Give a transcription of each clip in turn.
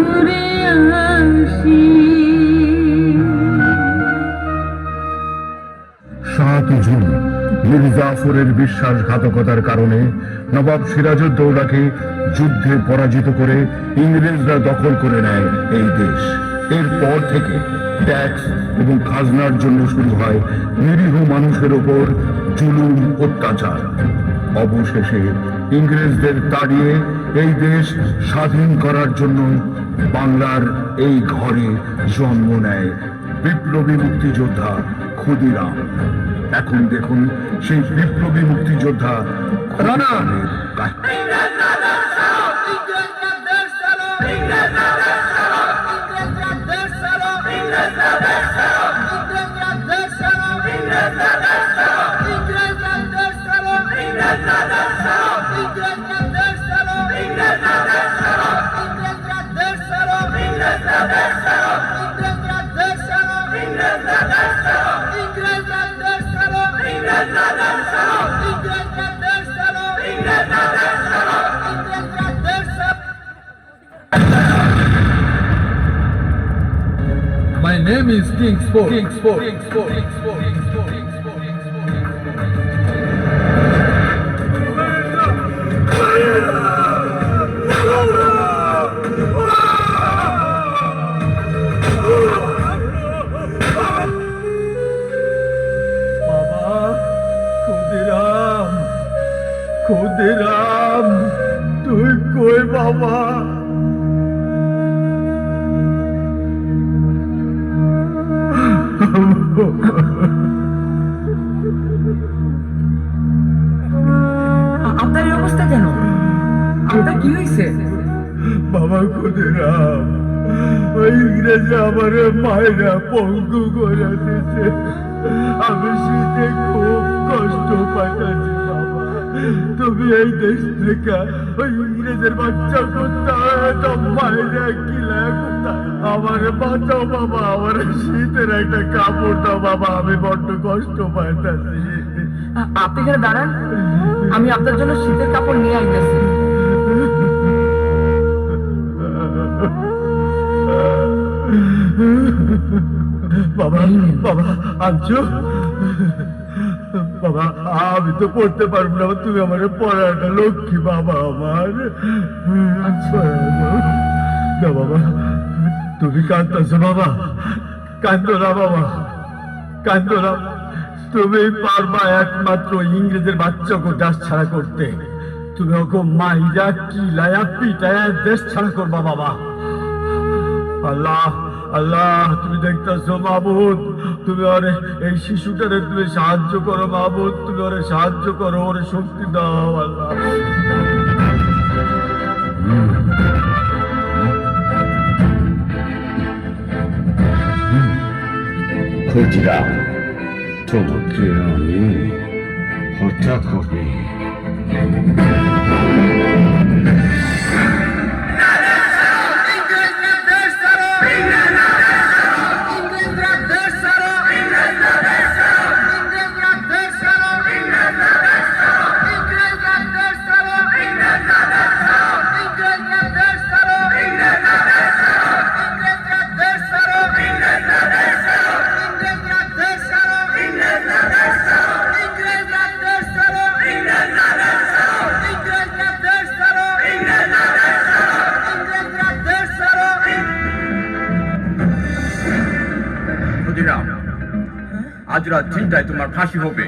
ঘুরে আসি। 7 জুন মীর জাফরের বিশ্বাসঘাতকতার কারণে নবাব সিরাজউদ্দৌলাকে যুদ্ধে পরাজিত করে ইংরেজরা দখল করে নেয় এই দেশ। এরপর থেকে ট্যাক্স এবং খাজনার জন্য শুরু হয় নিরীহ মানুষের ওপর জুলুম অত্যাচার। অবশেষে ইংরেজদের তাড়িয়ে এই দেশ স্বাধীন করার জন্য বাংলার এই ঘরে জন্ম নেয় বিপ্লবী মুক্তিযোদ্ধা ক্ষুদিরাম। এখন দেখুন সেই বিপ্লবী মুক্তিযোদ্ধা রানার My name is King Sport. বাবা ক্ষুদিরাম তুই কই বাবা? আপনার এই অবস্থা কেন? আপনার কি হয়েছে? বাবা ক্ষুদিরাম, ওই ইংরেজি আমার মায়েরা পঙ্গু করে দিছে। আমি শীতে খুব কষ্ট পাইতেছি বাবা। তুমি এই দেশ থেকে ওই ইংরেজের বাচ্চা কোথায়, তো মায়েরা কিলা কোথায়, আমার বাঁচাও বাবা। আমার শীতের একটা কাপড় দাও বাবা, আমি বড্ড কষ্ট পাইতেছি। আপনি এখানে দাঁড়ান, আমি আপনার জন্য শীতের কাপড় নিয়ে আসতেছি। বাবা বাবা আনছো বাবা? আমি তো পড়তে পারবো না, তুমি আমার পড়াটা লক্ষ্মী বাবা আমার। না বাবা, তুমি কাঁদতেছো বাবা? কান্দো না বাবা, কান্দো না। তুমি পারবা একমাত্র ইংরেজের বাচ্চাকে দেশ ছাড়া করতে। তুমি ওকে মাইরা কিলায়া পিটায়া দেশ ছাড়া করবা বাবা। আল্লাহ আল্লাহ, তুমি দেখতেছো মাবুদ, তুমি ওরে এই শিশুটারে তুমি সাহায্য করো মাবুদ, তুমি ওরে সাহায্য করো, ওরে শক্তি দাও আল্লাহ। ক্ষুদিরাম, তোমাকে আমি হত্যা করবি। আজ রাত 3টায় তোমার ফাঁসি হবে।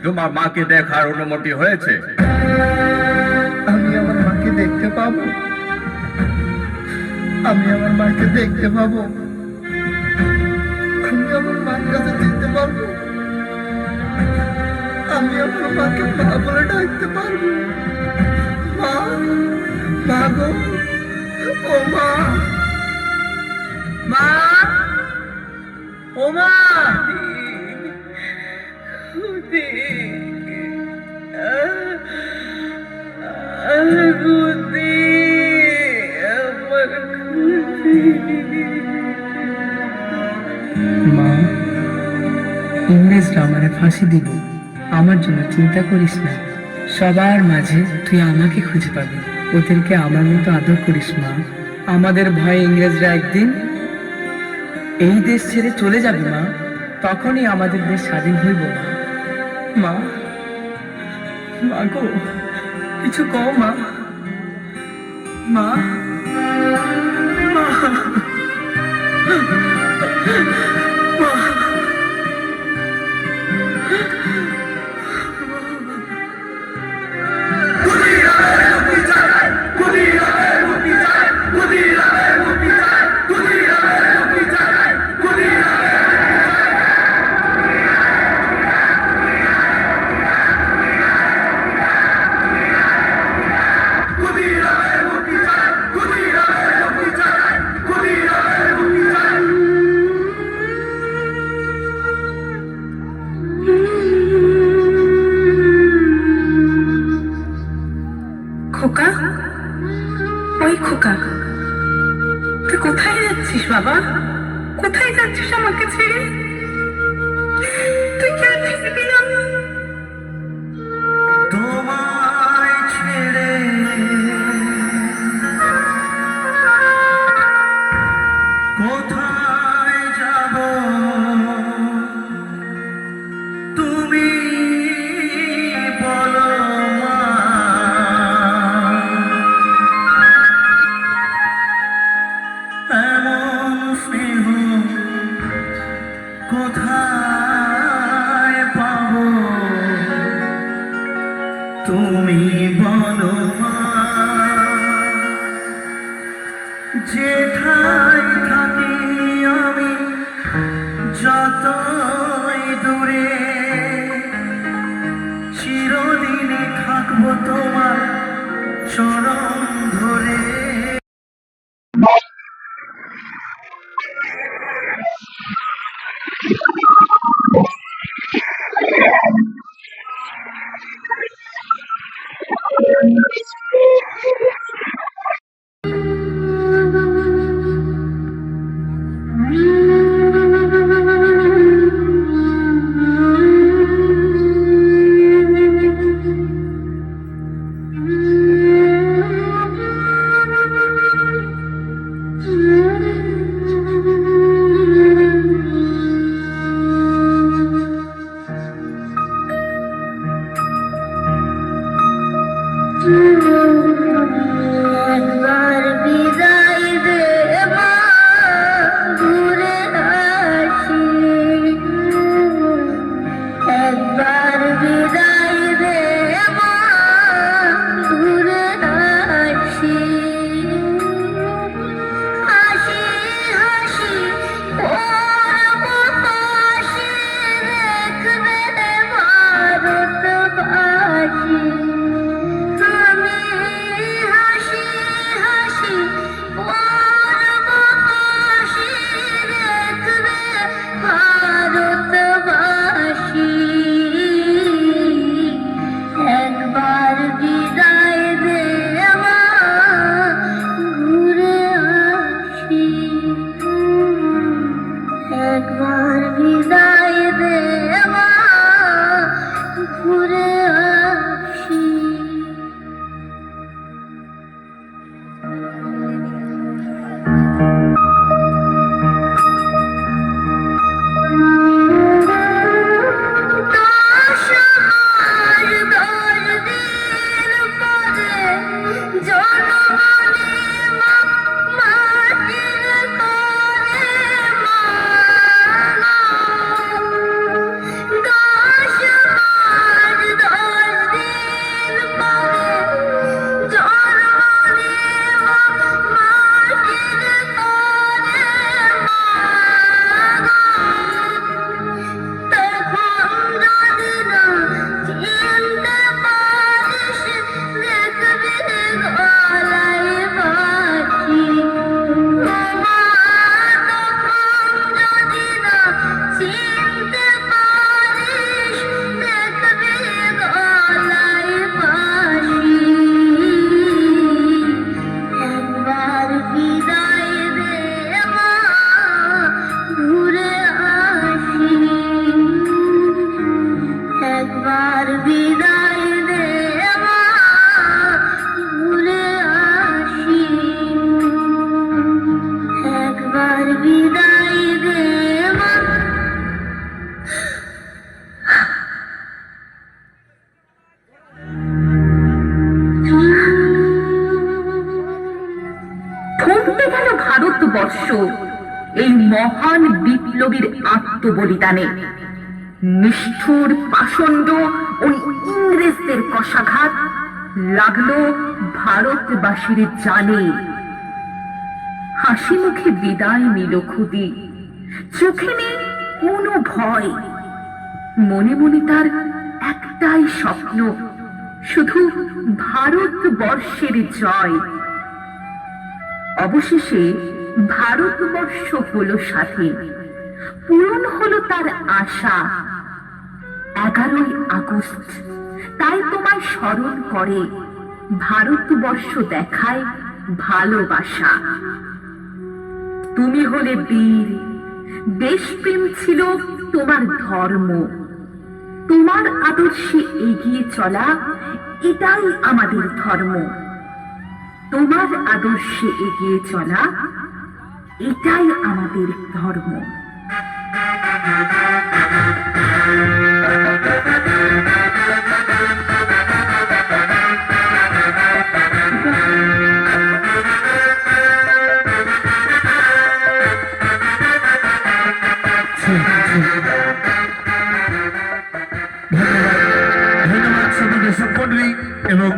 তোমার মাকে দেখার অনুমতি হয়েছে? আমি আমার মাকে দেখতে পাবো? আমি আমার মাকে দেখতে পাবো? আমি আমার মার কাছে যেতে পারবো? আমি আমার মাকে মা বলে ডাকতে পারবো? মা, মা গো, ও মা, মা, ও মা। মা, ইংরেজরা আমারে ফাঁসি দিব, আমার জন্য চিন্তা করিস না। সবার মাঝে তুই আমাকে খুঁজে পাবি। ওদেরকে আমার মতো আদর করিস মা। আমাদের ভয়ে ইংরেজরা একদিন এই দেশ ছেড়ে চলে যাবে মা। তখনই আমাদের দেশ স্বাধীন হইব মা। মা গো, কিছু কও মা। মা, খোকা, ওই খোকা, তুই কোথায় যাচ্ছিস বাবা? কোথায় যাচ্ছিস আমাকে ছেড়ে? তুই কেন ফিরবি না? তোমায় ছেড়ে কোথায় যাব তুমি বলো মা। এমন স্নেহ কোথায় পাবো তুমি বলো মা। যেথায় থাকি আমি যতই দূরে চিরদিনই থাকবো তোমার চরণ ধরে। একবার বিদায় দে মা, ঘুরে আসি। একবার বিদায় দে মা, ঘুরে আসি। হাসি হাসি করবো হাসি, দেখবে ভারতবাসী। আমি হাসি হাসি করবো হাসি, দেখবে ভারতবাসী। একবার বিদায় দে মা, ঘুরে আসি। একবার বিদায় দে মা, ঘুরে আসি। দশ মাস 10 দিন পরে জনমনে মা, মাটির তরে মা। 10 মাস 10 দিন পরে জনমনে মা, মাটির তরে মা। তখন যদি না চিনতে পারিস, দেখবি গলায় বাঁশি। ও মা, তখন যদি না চিনতে পারিস, দেখবি গলায় বাঁশি। একবার বিদায় দে মা, ঘুরে আসি। একবার বিদায় দে ভারতবর্ষ এই মহান বিপ্লবীর আত্মবলিদানে। নিষ্ঠুর পাষণ্ড ওই ইংরেজদের কষাঘাত লাগলো ভারতবাসীর জানে। হাসি মুখে বিদায় নিল খুদি, চোখে নেই কোনো ভয়। মনে মনে তার একটাই স্বপ্ন, শুধু ভারতবর্ষের জয়। অবশেষে ভারতবর্ষ হলো স্বাধীন, পূরণ হলো তার আশা। 11ই আগস্ট তাই তোমায় স্মরণ করে, ভারতবর্ষ দেখায় ভালোবাসা। তুমি হলে বীর, দেশপ্রেম ছিল তোমার ধর্ম। তোমার আদর্শে এগিয়ে চলা এটাই আমাদের ধর্ম। তোমার আদর্শে এগিয়ে চলা এটাই আমাদের ধর্ম। ধন্যবাদ সকলকে সাপোর্ট এবং